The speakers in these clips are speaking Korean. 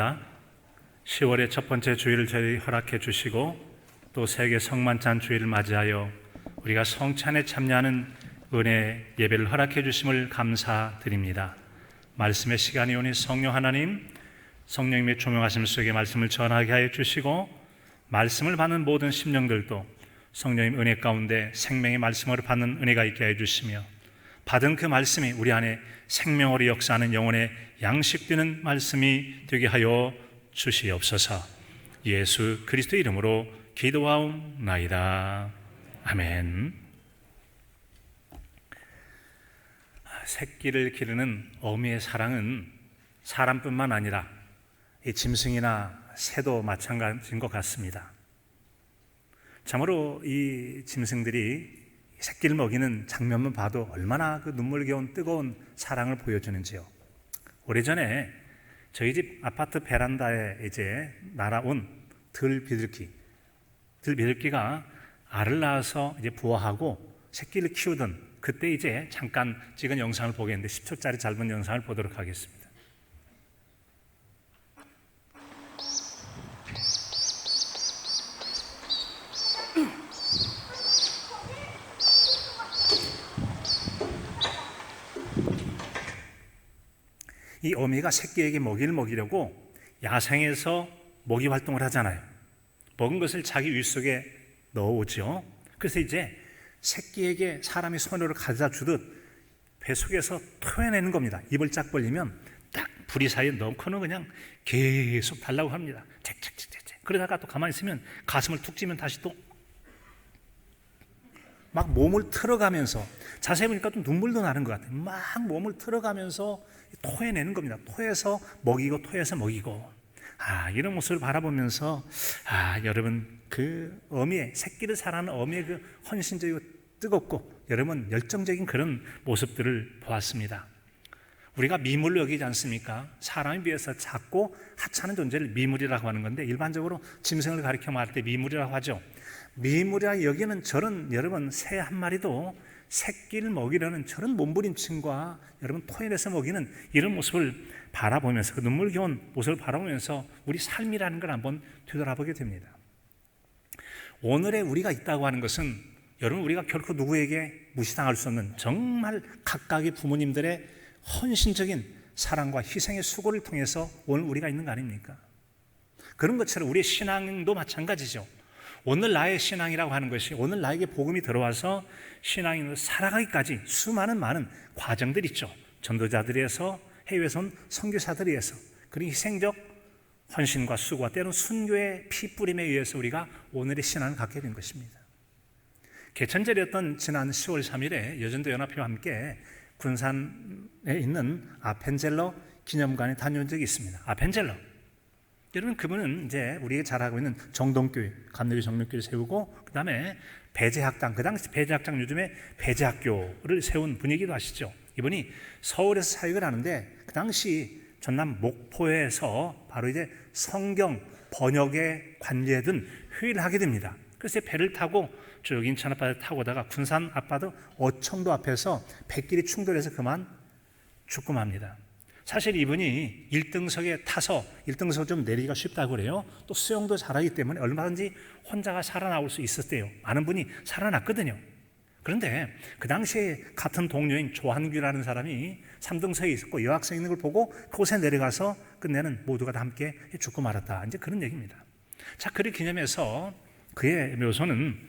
감사합니다. 10월의 첫 번째 주일을 저희 허락해 주시고 또 세계 성만찬 주일을 맞이하여 우리가 성찬에 참여하는 은혜 예배를 허락해 주심을 감사드립니다. 말씀의 시간이 오니 성령 하나님, 성령님의 조명하심 속에 말씀을 전하게 하여 주시고 말씀을 받는 모든 심령들도 성령님 은혜 가운데 생명의 말씀으로 받는 은혜가 있게 해 주시며 받은 그 말씀이 우리 안에 생명으로 역사하는 영혼의 양식되는 말씀이 되게 하여 주시옵소서. 예수 그리스도 이름으로 기도하옵나이다. 아멘. 새끼를 기르는 어미의 사랑은 사람뿐만 아니라 이 짐승이나 새도 마찬가지인 것 같습니다. 참으로 이 짐승들이 새끼를 먹이는 장면만 봐도 얼마나 그 눈물겨운 뜨거운 사랑을 보여주는지요. 오래전에 저희 집 아파트 베란다에 이제 날아온 들비둘기가 알을 낳아서 이제 부화하고 새끼를 키우던 그때 이제 잠깐 찍은 영상을 보겠는데 10초짜리 짧은 영상을 보도록 하겠습니다. 이 어미가 새끼에게 먹이를 먹이려고 야생에서 먹이 활동을 하잖아요. 먹은 것을 자기 위 속에 넣어오죠. 그래서 이제 새끼에게 사람이 손으로 가져다 주듯 배 속에서 토해내는 겁니다. 입을 쫙 벌리면 딱 부리 사이에 넣고는 그냥 계속 달라고 합니다. 잭잭잭잭. 그러다가 또 가만히 있으면 가슴을 툭 찌면 다시 또 막 몸을 틀어가면서, 자세히 보니까 또 눈물도 나는 것 같아요. 막 몸을 틀어가면서 토해내는 겁니다. 토해서 먹이고 토해서 먹이고. 이런 모습을 바라보면서 여러분 그 어미의, 새끼를 사랑하는 어미의 그 헌신적이고 뜨겁고 여러분 열정적인 그런 모습들을 보았습니다. 우리가 미물로 여기지 않습니까? 사람에 비해서 작고 하찮은 존재를 미물이라고 하는 건데 일반적으로 짐승을 가리켜 말할 때 미물이라고 하죠. 미물이라 여기는 저런 여러분 새 한 마리도 새끼를 먹이려는 저런 몸부림침과 여러분 토해내서 먹이는 이런 모습을 바라보면서 그 눈물겨운 모습을 바라보면서 우리 삶이라는 걸 한번 되돌아보게 됩니다. 오늘의 우리가 있다고 하는 것은 여러분 우리가 결코 누구에게 무시당할 수 없는 정말 각각의 부모님들의 헌신적인 사랑과 희생의 수고를 통해서 오늘 우리가 있는 거 아닙니까? 그런 것처럼 우리의 신앙도 마찬가지죠. 오늘 나의 신앙이라고 하는 것이 오늘 나에게 복음이 들어와서 신앙인으로 살아가기까지 수많은 많은 과정들이 있죠. 전도자들에서 해외에서 온 선교사들에서 그런 희생적 헌신과 수고와 때로는 순교의 피뿌림에 의해서 우리가 오늘의 신앙을 갖게 된 것입니다. 개천절이었던 지난 10월 3일에 여전도 연합회와 함께 군산에 있는 아펜젤러 기념관에 다녀온 적이 있습니다. 아펜젤러, 여러분 그분은 이제 우리가 잘 알고 있는 정동교회, 감리교 정동교회를 세우고 그 다음에 배제학당, 그 당시 배제학당 요즘에 배제학교를 세운 분이기도 하시죠. 이분이 서울에서 사역을 하는데 그 당시 전남 목포에서 바로 이제 성경 번역에 관계된 회의를 하게 됩니다. 그래서 배를 타고 쭉 인천 앞바다 타고 오다가 군산 앞바다 어청도 앞에서 백길이 충돌해서 그만 죽고 맙니다. 사실 이분이 1등석에 타서 1등석 좀 내리기가 쉽다고 그래요. 또 수영도 잘하기 때문에 얼마든지 혼자가 살아나올 수 있었대요. 많은 분이 살아났거든요. 그런데 그 당시에 같은 동료인 조한규라는 사람이 3등석에 있었고 여학생 있는 걸 보고 그곳에 내려가서 끝내는 모두가 다 함께 죽고 말았다. 이제 그런 얘기입니다. 자, 그를 기념해서 그의 묘소는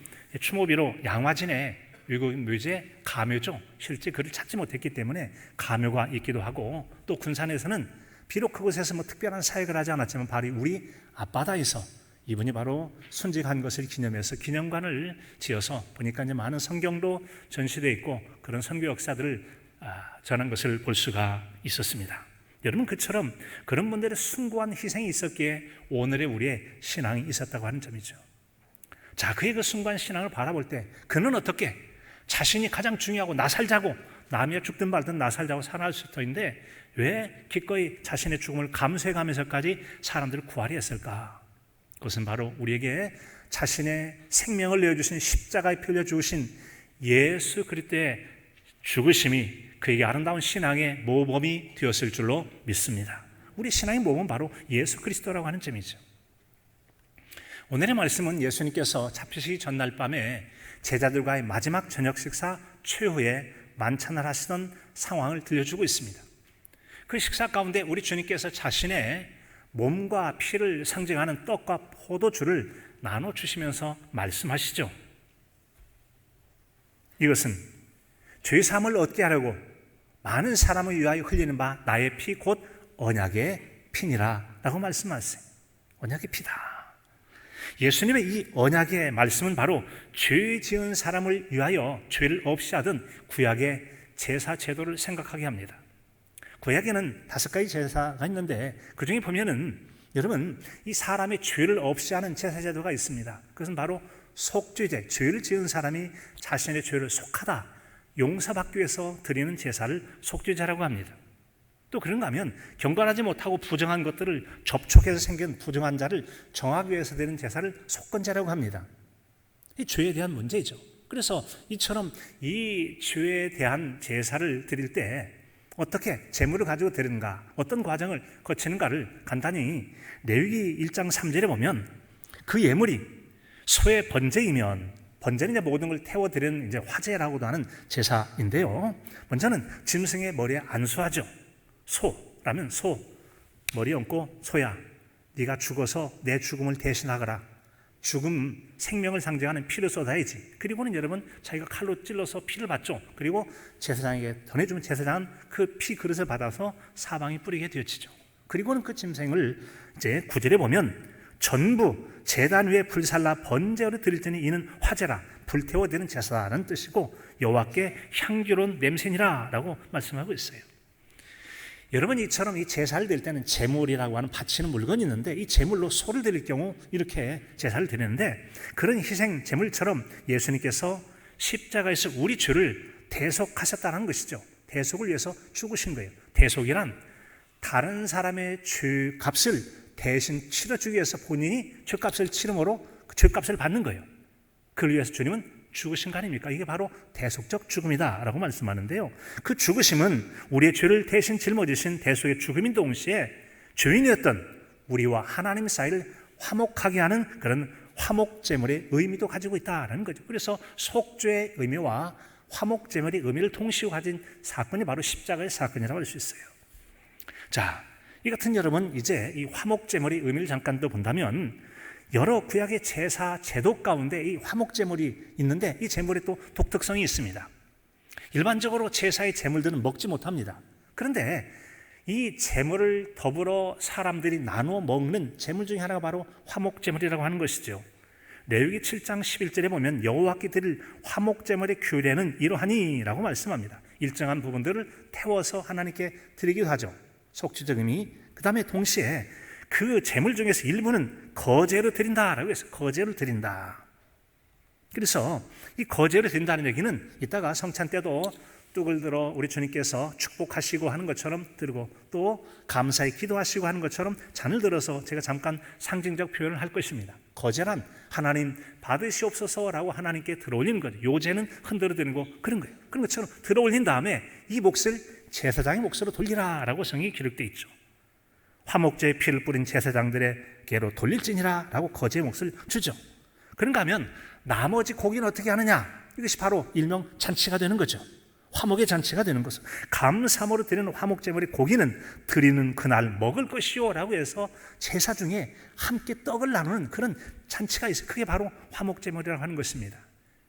추모비로 양화진에 외국인 묘지에 가묘죠. 실제 그를 찾지 못했기 때문에 가묘가 있기도 하고 또 군산에서는 비록 그곳에서 뭐 특별한 사역을 하지 않았지만 바로 우리 앞바다에서 이분이 바로 순직한 것을 기념해서 기념관을 지어서 보니까 이제 많은 성경도 전시되어 있고 그런 선교 역사들을 전한 것을 볼 수가 있었습니다. 여러분 그처럼 그런 분들의 숭고한 희생이 있었기에 오늘의 우리의 신앙이 있었다고 하는 점이죠. 자, 그의 그 숭고한 신앙을 바라볼 때 그는 어떻게 자신이 가장 중요하고 나 살자고 남이야 죽든 말든 나 살자고 살아갈 수 있는데 왜 기꺼이 자신의 죽음을 감수해가면서까지 사람들을 구하려 했을까? 그것은 바로 우리에게 자신의 생명을 내어주신 십자가에 피 흘려 죽으신 예수 그리스도의 죽으심이 그에게 아름다운 신앙의 모범이 되었을 줄로 믿습니다. 우리 신앙의 몸은 바로 예수 그리스도라고 하는 점이죠. 오늘의 말씀은 예수님께서 잡히시기 전날 밤에 제자들과의 마지막 저녁 식사 최후에 만찬을 하시던 상황을 들려주고 있습니다. 그 식사 가운데 우리 주님께서 자신의 몸과 피를 상징하는 떡과 포도주를 나눠주시면서 말씀하시죠. 이것은 죄 사함을 얻게 하려고 많은 사람을 위하여 흘리는 바 나의 피 곧 언약의 피니라 라고 말씀하세요. 언약의 피다. 예수님의 이 언약의 말씀은 바로 죄 지은 사람을 위하여 죄를 없이 하던 구약의 제사 제도를 생각하게 합니다. 구약에는 5가지 제사가 있는데 그 중에 보면은 여러분 이 사람의 죄를 없이 하는 제사 제도가 있습니다. 그것은 바로 속죄제, 죄를 지은 사람이 자신의 죄를 속하다 용서받기 위해서 드리는 제사를 속죄제라고 합니다. 또 그런가 하면 경건하지 못하고 부정한 것들을 접촉해서 생긴 부정한 자를 정하기 위해서 드리는 제사를 속건제라고 합니다. 이 죄에 대한 문제이죠. 그래서 이처럼 이 죄에 대한 제사를 드릴 때 어떻게 제물을 가지고 드리는가, 어떤 과정을 거치는가를 간단히 레위기 1장 3절에 보면 그 예물이 소의 번제이면, 번제는 이제 모든 걸 태워드리는 이제 화제라고도 하는 제사인데요. 먼저는 짐승의 머리에 안수하죠. 소라면 소, 머리 얹고 소야, 네가 죽어서 내 죽음을 대신하거라. 죽음, 생명을 상징하는 피를 쏟아야지. 그리고는 여러분 자기가 칼로 찔러서 피를 받죠. 그리고 제사장에게 전해주면 제사장은 그 피 그릇을 받아서 사방에 뿌리게 되어지죠. 그리고는 그 짐승을 이제 9절에 보면 전부 제단 위에 불살라 번제로 드릴 때니 이는 화제라, 불태워 드리는 제사라는 뜻이고 여호와께 향기로운 냄새니라 라고 말씀하고 있어요. 여러분 이처럼 이 제사를 드릴 때는 제물이라고 하는 바치는 물건이 있는데 이 제물로 소를 드릴 경우 이렇게 제사를 드리는데 그런 희생 제물처럼 예수님께서 십자가에서 우리 죄를 대속하셨다는 것이죠. 대속을 위해서 죽으신 거예요. 대속이란 다른 사람의 죄값을 대신 치러주기 위해서 본인이 죄값을 치름으로 그 죄값을 받는 거예요. 그걸 위해서 주님은 죽으신 거 아닙니까? 이게 바로 대속적 죽음이다 라고 말씀하는데요. 그 죽으심은 우리의 죄를 대신 짊어지신 대속의 죽음인 동시에 죄인이었던 우리와 하나님 사이를 화목하게 하는 그런 화목제물의 의미도 가지고 있다는 거죠. 그래서 속죄의 의미와 화목제물의 의미를 동시에 가진 사건이 바로 십자가의 사건이라고 할 수 있어요. 자, 이 같은 여러분 이제 이 화목제물의 의미를 잠깐 더 본다면 여러 구약의 제사 제도 가운데 이 화목제물이 있는데 이 제물에 또 독특성이 있습니다. 일반적으로 제사의 제물들은 먹지 못합니다. 그런데 이 제물을 더불어 사람들이 나누어 먹는 제물 중에 하나가 바로 화목제물이라고 하는 것이죠. 레위기 7장 11절에 보면 여호와께 드릴 화목제물의 규례는 이러하니 라고 말씀합니다. 일정한 부분들을 태워서 하나님께 드리기도 하죠. 속죄적 의미. 그 다음에 동시에 그 제물 중에서 일부는 거제로 드린다라고 해서 거제를 드린다. 그래서 이 거제로 드린다는 얘기는 이따가 성찬 때도 뚝을 들어 우리 주님께서 축복하시고 하는 것처럼 들고 또 감사히 기도하시고 하는 것처럼 잔을 들어서 제가 잠깐 상징적 표현을 할 것입니다. 거제란 하나님 받으시옵소서라고 하나님께 들어올리는 거죠. 요제는 흔들어 드리는 거 그런 거예요. 그런 것처럼 들어올린 다음에 이 몫을 제사장의 몫으로 돌리라라고 성경에 기록되어 있죠. 화목제의 피를 뿌린 제사장들에게로 돌릴지니라 라고 거제의 몫을 주죠. 그런가 하면 나머지 고기는 어떻게 하느냐? 이것이 바로 일명 잔치가 되는 거죠. 화목의 잔치가 되는 것은 감사모로 드리는 화목제물의 고기는 드리는 그날 먹을 것이요 라고 해서 제사 중에 함께 떡을 나누는 그런 잔치가 있어요. 그게 바로 화목제물이라고 하는 것입니다.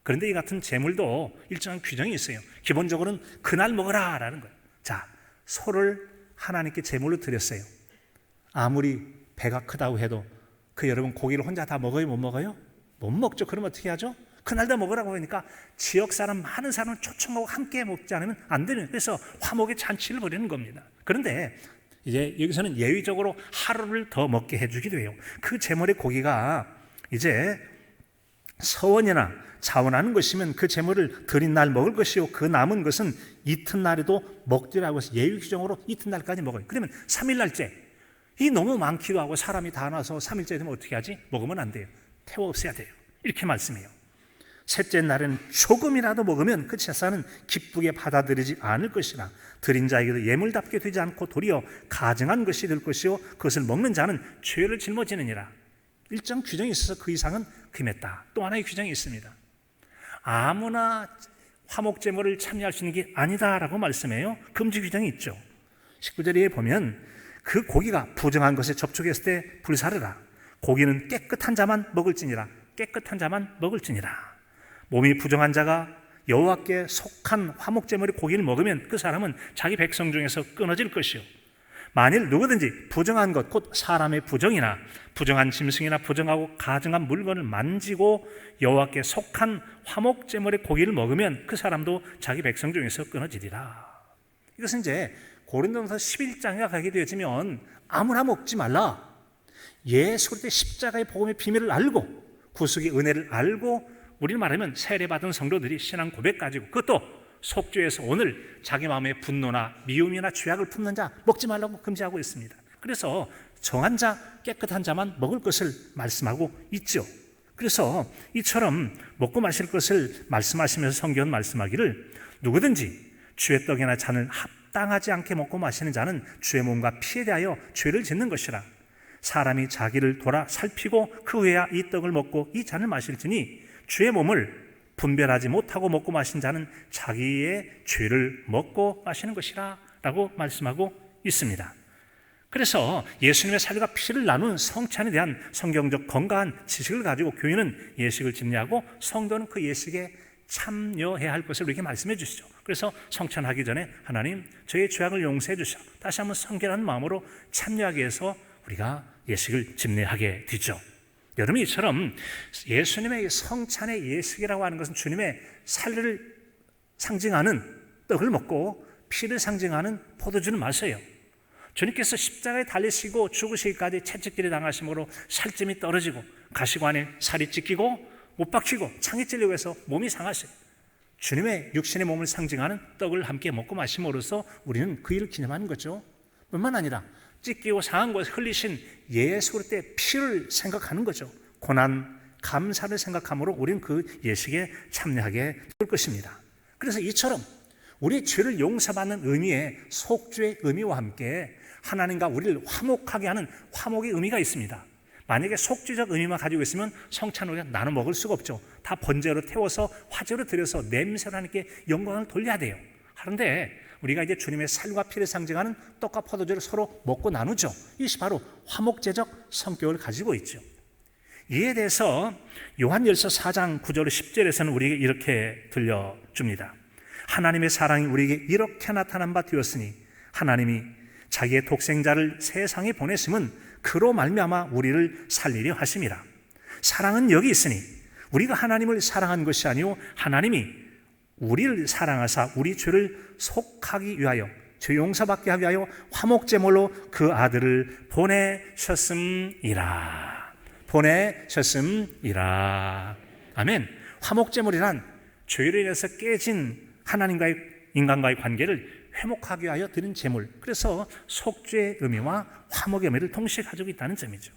그런데 이 같은 제물도 일정한 규정이 있어요. 기본적으로는 그날 먹어라 라는 거예요. 자, 소를 하나님께 제물로 드렸어요. 아무리 배가 크다고 해도 그 여러분 고기를 혼자 다 먹어요? 못 먹어요? 못 먹죠. 그럼 어떻게 하죠? 그날 다 먹으라고 하니까 지역 사람 많은 사람을 초청하고 함께 먹지 않으면 안 되는, 그래서 화목의 잔치를 벌이는 겁니다. 그런데 이제 여기서는 예외적으로 하루를 더 먹게 해주기도 해요. 그 제물의 고기가 이제 서원이나 자원하는 것이면 그 제물을 드린 날 먹을 것이요 그 남은 것은 이튿날에도 먹더라고 해서 예외 규정으로 이튿날까지 먹어요. 그러면 3일날째 이 너무 많기도 하고 사람이 다 나서 3일째 되면 어떻게 하지? 먹으면 안 돼요. 태워 없애야 돼요. 이렇게 말씀해요. 셋째 날에는 조금이라도 먹으면 그 제사는 기쁘게 받아들이지 않을 것이라 드린 자에게도 예물답게 되지 않고 도리어 가증한 것이 될 것이요 그것을 먹는 자는 죄를 짊어지느니라. 일정 규정이 있어서 그 이상은 금했다. 또 하나의 규정이 있습니다. 아무나 화목제물을 참여할 수 있는 게 아니다라고 말씀해요. 금지 규정이 있죠. 19절에 보면 그 고기가 부정한 것에 접촉했을 때 불사르라. 고기는 깨끗한 자만 먹을지니라. 깨끗한 자만 먹을지니라. 몸이 부정한 자가 여호와께 속한 화목제물의 고기를 먹으면 그 사람은 자기 백성 중에서 끊어질 것이요 만일 누구든지 부정한 것, 곧 사람의 부정이나 부정한 짐승이나 부정하고 가증한 물건을 만지고 여호와께 속한 화목제물의 고기를 먹으면 그 사람도 자기 백성 중에서 끊어지리라. 이것은 이제 고린도전서 11장에 가게 되어지면 아무나 먹지 말라. 예수 그리스도의 십자가의 복음의 비밀을 알고 구속의 은혜를 알고 우리를 말하면 세례받은 성도들이 신앙 고백 가지고 그것도 속죄에서 오늘 자기 마음의 분노나 미움이나 죄악을 품는 자 먹지 말라고 금지하고 있습니다. 그래서 정한 자, 깨끗한 자만 먹을 것을 말씀하고 있죠. 그래서 이처럼 먹고 마실 것을 말씀하시면서 성경은 말씀하기를 누구든지 주의 떡이나 잔을 합당하지 않게 먹고 마시는 자는 주의 몸과 피에 대하여 죄를 짓는 것이라. 사람이 자기를 돌아 살피고 그 후에야 이 떡을 먹고 이 잔을 마실지니 주의 몸을 분별하지 못하고 먹고 마신 자는 자기의 죄를 먹고 마시는 것이라 라고 말씀하고 있습니다. 그래서 예수님의 살과 피를 나눈 성찬에 대한 성경적 건강한 지식을 가지고 교인은 예식을 집례하고 성도는 그 예식에 참여해야 할 것을 우리에게 말씀해 주시죠. 그래서 성찬하기 전에 하나님 저의 죄악을 용서해 주시오. 다시 한번 성결한 마음으로 참여하기 위해서 우리가 예식을 집례하게 되죠. 여러분 이처럼 예수님의 성찬의 예식이라고 하는 것은 주님의 살을 상징하는 떡을 먹고 피를 상징하는 포도주는 마셔요. 주님께서 십자가에 달리시고 죽으시기까지 채찍질이 당하심으로 살점이 떨어지고 가시관에 살이 찢기고 못 박히고 창이 찔리고 해서 몸이 상하셔요. 주님의 육신의 몸을 상징하는 떡을 함께 먹고 마심으로써 우리는 그 일을 기념하는 거죠. 뿐만 아니라 찢기고 상한 곳에 흘리신 예수 그리스도의 피를 생각하는 거죠. 고난, 감사를 생각함으로 우리는 그 예식에 참여하게 될 것입니다. 그래서 이처럼 우리의 죄를 용서받는 의미의 속죄의 의미와 함께 하나님과 우리를 화목하게 하는 화목의 의미가 있습니다. 만약에 속죄적 의미만 가지고 있으면 성찬 우리가 나눠 먹을 수가 없죠. 다 번제로 태워서 화제로 드려서 냄새로 하나님께 영광을 돌려야 돼요. 그런데 우리가 이제 주님의 살과 피를 상징하는 떡과 포도주를 서로 먹고 나누죠. 이것이 바로 화목제적 성격을 가지고 있죠. 이에 대해서 요한일서 4장 9절 10절에서는 우리에게 이렇게 들려줍니다. 하나님의 사랑이 우리에게 이렇게 나타난 바 되었으니 하나님이 자기의 독생자를 세상에 보내심은 그로 말미암아 우리를 살리려 하심이라. 사랑은 여기 있으니 우리가 하나님을 사랑한 것이 아니요 하나님이 우리를 사랑하사 우리 죄를 속하기 위하여 죄 용서받게 하기 위하여 화목제물로 그 아들을 보내셨음이라. 보내셨음이라. 아멘. 화목제물이란 죄로 인해서 깨진 하나님과의 인간과의 관계를 회복하기 위하여 드린 제물. 그래서 속죄의 의미와 화목의 의미를 동시에 가지고 있다는 점이죠.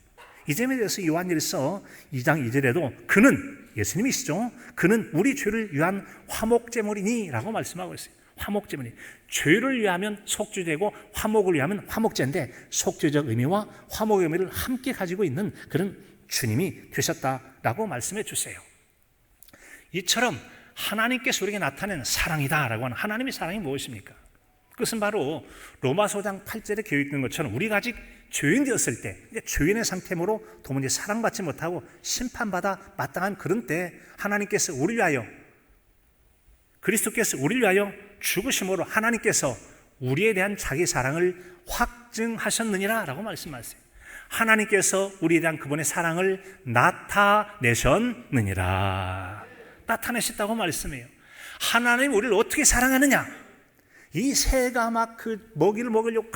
이 점에 대해서 요한일서 2장 2절에도 그는 예수님이시죠. 그는 우리 죄를 위한 화목제물이니 라고 말씀하고 있어요. 화목제물이 죄를 위하면 속죄되고 화목을 위하면 화목제인데 속죄적 의미와 화목의 의미를 함께 가지고 있는 그런 주님이 되셨다라고 말씀해 주세요. 이처럼 하나님께서 우리에게 나타낸 사랑이다라고 하는 하나님의 사랑이 무엇입니까? 그것은 바로 로마서 5장 8절에 기록된 것처럼 우리가 아직 죄인 되었을 때, 죄인의 상태로 도무지 사랑받지 못하고 심판받아 마땅한 그런 때 하나님께서 우리를 위하여, 그리스도께서 우리를 위하여 죽으심으로 하나님께서 우리에 대한 자기 사랑을 확증하셨느니라 라고 말씀하세요. 하나님께서 우리에 대한 그분의 사랑을 나타내셨느니라. 나타내셨다고 말씀해요. 하나님 우리를 어떻게 사랑하느냐? 이 새가 막 그 먹이를 먹으려고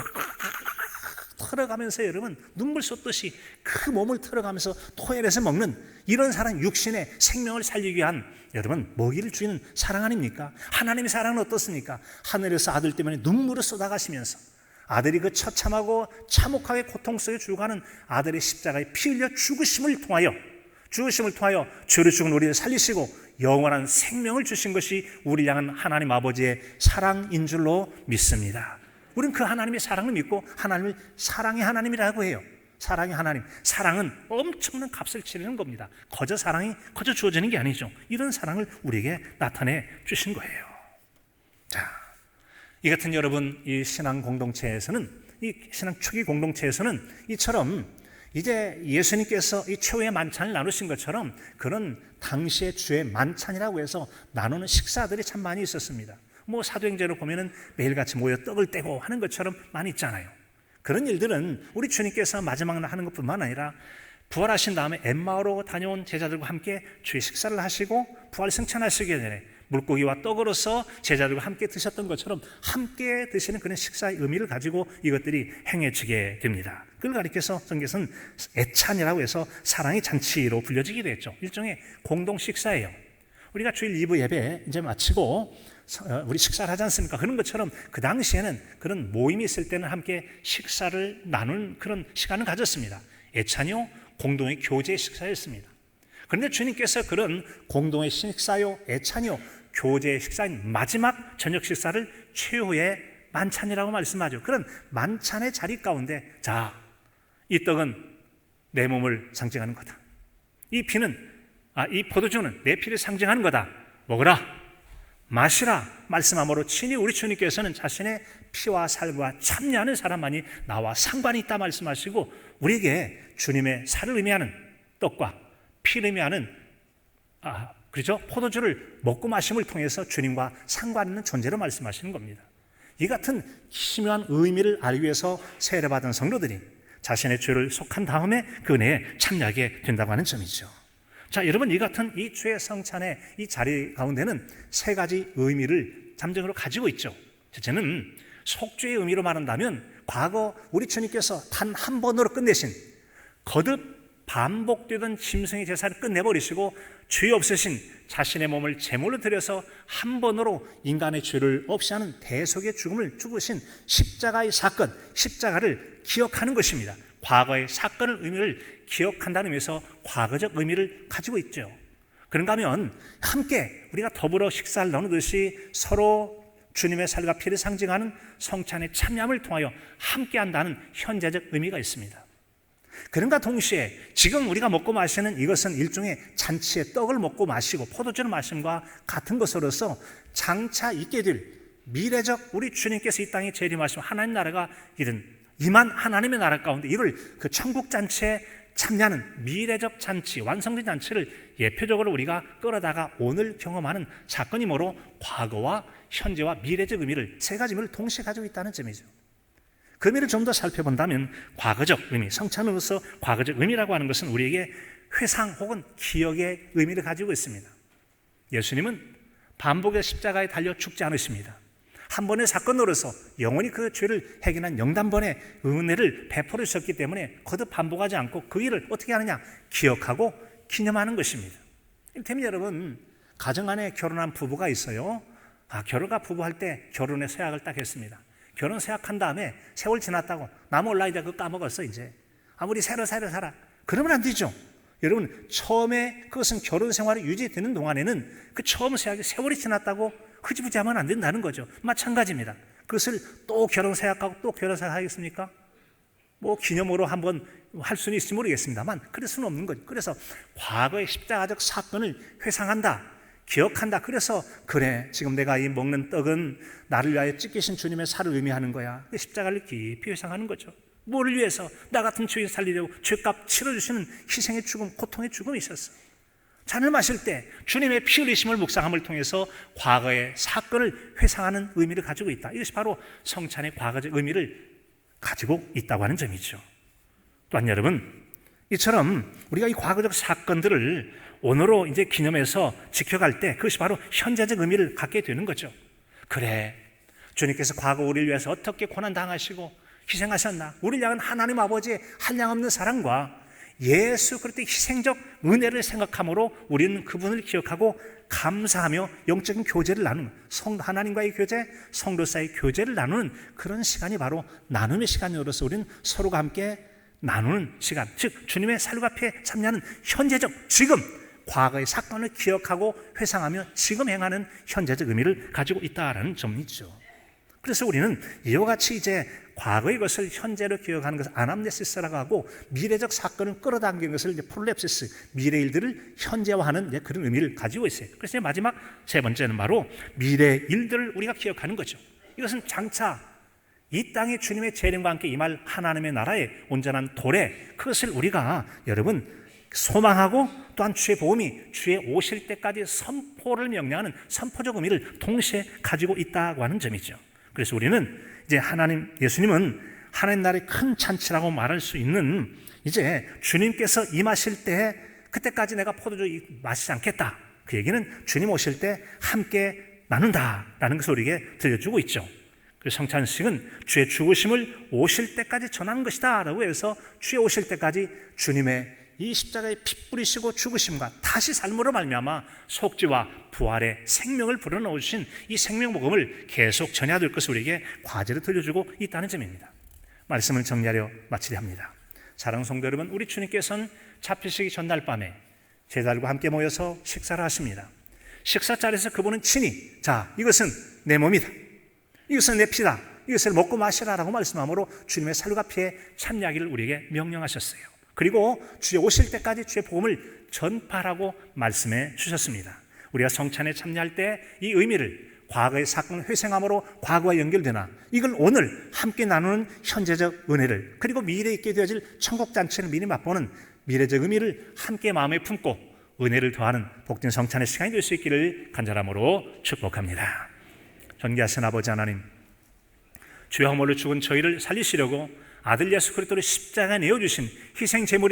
털어가면서 여러분 눈물 쏟듯이 그 몸을 털어가면서 토해내서 먹는 이런 사랑, 육신의 생명을 살리기 위한 여러분 먹이를 주는 사랑 아닙니까? 하나님의 사랑은 어떻습니까? 하늘에서 아들 때문에 눈물을 쏟아가시면서 아들이 그 처참하고 참혹하게 고통 속에 죽어가는 아들의 십자가에 피 흘려 죽으심을 통하여 죄를 죽은 우리를 살리시고 영원한 생명을 주신 것이 우리를 향한 하나님 아버지의 사랑인 줄로 믿습니다. 우리는 그 하나님의 사랑을 믿고 하나님을 사랑의 하나님이라고 해요. 사랑의 하나님. 사랑은 엄청난 값을 치르는 겁니다. 거저 사랑이 거저 주어지는 게 아니죠. 이런 사랑을 우리에게 나타내 주신 거예요. 자, 이 같은 여러분, 이 신앙 공동체에서는, 이 신앙 초기 공동체에서는 이처럼 이제 예수님께서 이 최후의 만찬을 나누신 것처럼 그런 당시의 주의 만찬이라고 해서 나누는 식사들이 참 많이 있었습니다. 뭐 사도행전을 보면은 매일같이 모여 떡을 떼고 하는 것처럼 많이 있잖아요. 그런 일들은 우리 주님께서 마지막 날 하는 것뿐만 아니라 부활하신 다음에 엠마오로 다녀온 제자들과 함께 주의 식사를 하시고 부활 승천하시기 전에 물고기와 떡으로서 제자들과 함께 드셨던 것처럼 함께 드시는 그런 식사의 의미를 가지고 이것들이 행해지게 됩니다. 그걸 가리켜서 성경에서는 애찬이라고 해서 사랑의 잔치로 불려지기도 했죠. 일종의 공동 식사예요. 우리가 주일 2부 예배 이제 마치고 우리 식사를 하지 않습니까? 그런 것처럼 그 당시에는 그런 모임이 있을 때는 함께 식사를 나누는 그런 시간을 가졌습니다. 애찬이요, 공동의 교제 식사였습니다. 그런데 주님께서 그런 공동의 식사요, 애찬이요, 교제 식사인 마지막 저녁 식사를 최후의 만찬이라고 말씀하죠. 그런 만찬의 자리 가운데, 자, 이 떡은 내 몸을 상징하는 거다. 이 포도주는 내 피를 상징하는 거다. 먹으라, 마시라 말씀함으로 친히 우리 주님께서는 자신의 피와 살과 참여하는 사람만이 나와 상관이 있다 말씀하시고 우리에게 주님의 살을 의미하는 떡과 피를 의미하는 그렇죠? 포도주를 먹고 마심을 통해서 주님과 상관 있는 존재로 말씀하시는 겁니다. 이 같은 심오한 의미를 알기 위해서 세례받은 성도들이 자신의 죄를 속한 다음에 그 은혜에 참여하게 된다고 하는 점이죠. 자, 여러분, 이 같은 이 주의 성찬의 이 자리 가운데는 세 가지 의미를 잠정으로 가지고 있죠. 첫째는 속죄의 의미로 말한다면 과거 우리 주님께서 단 한 번으로 끝내신 거듭 반복되던 짐승의 제사를 끝내버리시고 죄 없으신 자신의 몸을 제물로 드려서 한 번으로 인간의 죄를 없이 하는 대속의 죽음을 죽으신 십자가의 사건, 십자가를 기억하는 것입니다. 과거의 사건의 의미를 기억한다는 의미에서 과거적 의미를 가지고 있죠. 그런가 하면 함께 우리가 더불어 식사를 나누듯이 서로 주님의 살과 피를 상징하는 성찬의 참여함을 통하여 함께한다는 현재적 의미가 있습니다. 그런가 동시에 지금 우리가 먹고 마시는 이것은 일종의 잔치의 떡을 먹고 마시고 포도주를 마심과 같은 것으로서 장차 있게 될 미래적 우리 주님께서 이 땅에 재림하시면 하나님 나라가 이른 임한 하나님의 나라 가운데 이를 그 천국 잔치에 참여하는 미래적 잔치, 완성된 잔치를 예표적으로 우리가 끌어다가 오늘 경험하는 사건이 뭐로 과거와 현재와 미래적 의미를 세 가지 의미를 동시에 가지고 있다는 점이죠. 그 의미를 좀 더 살펴본다면 과거적 의미, 성찬으로서 과거적 의미라고 하는 것은 우리에게 회상 혹은 기억의 의미를 가지고 있습니다. 예수님은 반복의 십자가에 달려 죽지 않으십니다. 한 번의 사건으로서 영원히 그 죄를 해결한 영단번의 은혜를 베풀어 주셨기 때문에 거듭 반복하지 않고 그 일을 어떻게 하느냐? 기억하고 기념하는 것입니다. 이를테면 여러분, 가정 안에 결혼한 부부가 있어요. 결혼과 부부할 때 결혼의 서약을 딱 했습니다. 결혼 서약한 다음에 세월 지났다고 나 몰라 이제 그거 까먹었어 이제 아무리 새로 살아 그러면 안 되죠. 여러분, 처음에 그것은 결혼 생활이 유지되는 동안에는 그 처음 서약이 세월이 지났다고 흐지부지하면 안 된다는 거죠. 마찬가지입니다. 그것을 또 결혼 서약하고 또 결혼 서약하겠습니까? 뭐 기념으로 한번 할 수는 있을지 모르겠습니다만 그럴 수는 없는 거죠. 그래서 과거의 십자가적 사건을 회상한다, 기억한다. 그래서 그래, 지금 내가 이 먹는 떡은 나를 위하여 찢기신 주님의 살을 의미하는 거야. 십자가를 깊이 회상하는 거죠. 뭐를 위해서? 나 같은 죄인 살리려고 죄값 치러주시는 희생의 죽음, 고통의 죽음이 있었어. 잔을 마실 때 주님의 피 흘리심을 묵상함을 통해서 과거의 사건을 회상하는 의미를 가지고 있다. 이것이 바로 성찬의 과거적 의미를 가지고 있다고 하는 점이죠. 또한 여러분, 이처럼 우리가 이 과거적 사건들을 오늘로 이제 기념해서 지켜갈 때 그것이 바로 현재적 의미를 갖게 되는 거죠. 그래, 주님께서 과거 우리를 위해서 어떻게 고난당하시고 희생하셨나? 우리를 향한 하나님 아버지의 한량없는 사랑과 예수 그리스도의 희생적 은혜를 생각함으로 우리는 그분을 기억하고 감사하며 영적인 교제를 나누는 하나님과의 교제, 성도 사이의 교제를 나누는 그런 시간이 바로 나눔의 시간으로서 우리는 서로가 함께 나누는 시간, 즉 주님의 살과 피에 참여하는 현재적 지금 과거의 사건을 기억하고 회상하며 지금 행하는 현재적 의미를 가지고 있다라는 점이죠. 그래서 우리는 이와 같이 이제 과거의 것을 현재로 기억하는 것을 아남네시스라고 하고, 미래적 사건을 끌어당기는 것을 이제 폴랩시스, 미래 일들을 현재화하는 이제 그런 의미를 가지고 있어요. 그래서 이제 마지막 세 번째는 바로 미래 일들을 우리가 기억하는 거죠. 이것은 장차 이 땅에 주님의 재림과 함께 임할 하나님의 나라의 온전한 도래, 그것을 우리가 여러분 소망하고 또한 주의 복음이 주의 오실 때까지 선포를 명령하는 선포적 의미를 동시에 가지고 있다고 하는 점이죠. 그래서 우리는 이제 예수님은 하나님 나라의 큰 잔치라고 말할 수 있는, 이제 주님께서 임하실 때 그때까지 내가 포도주 마시지 않겠다, 그 얘기는 주님 오실 때 함께 나눈다라는 것을 우리에게 들려주고 있죠. 그래서 성찬식은 주의 죽으심을 오실 때까지 전하는 것이다 라고 해서 주의 오실 때까지 주님의 이 십자가에 피 뿌리시고 죽으심과 다시 삶으로 말미암아 속죄와 부활의 생명을 불어넣으신 이 생명복음을 계속 전해야 될 것을 우리에게 과제로 들려주고 있다는 점입니다. 말씀을 정리하려 마치려 합니다. 사랑하는 성도 여러분, 우리 주님께서는 잡히시기 전날 밤에 제자들과 함께 모여서 식사를 하십니다. 식사 자리에서 그분은 친히 자, 이것은 내 몸이다, 이것은 내 피다, 이것을 먹고 마시라라고 말씀함으로 주님의 살과 피에 참여하기를 우리에게 명령하셨어요. 그리고 주의 오실 때까지 주의 복음을 전파하라고 말씀해 주셨습니다. 우리가 성찬에 참여할 때 이 의미를 과거의 사건을 회상함으로 과거와 연결되나, 이걸 오늘 함께 나누는 현재적 은혜를, 그리고 미래에 있게 되어질 천국잔치를 미리 맛보는 미래적 의미를 함께 마음에 품고 은혜를 더하는 복된 성찬의 시간이 될 수 있기를 간절함으로 축복합니다. 존귀하신 아버지 하나님, 주의 허물로 죽은 저희를 살리시려고 아들 예수 그리스도를 십자가에 내어주신 희생 제물이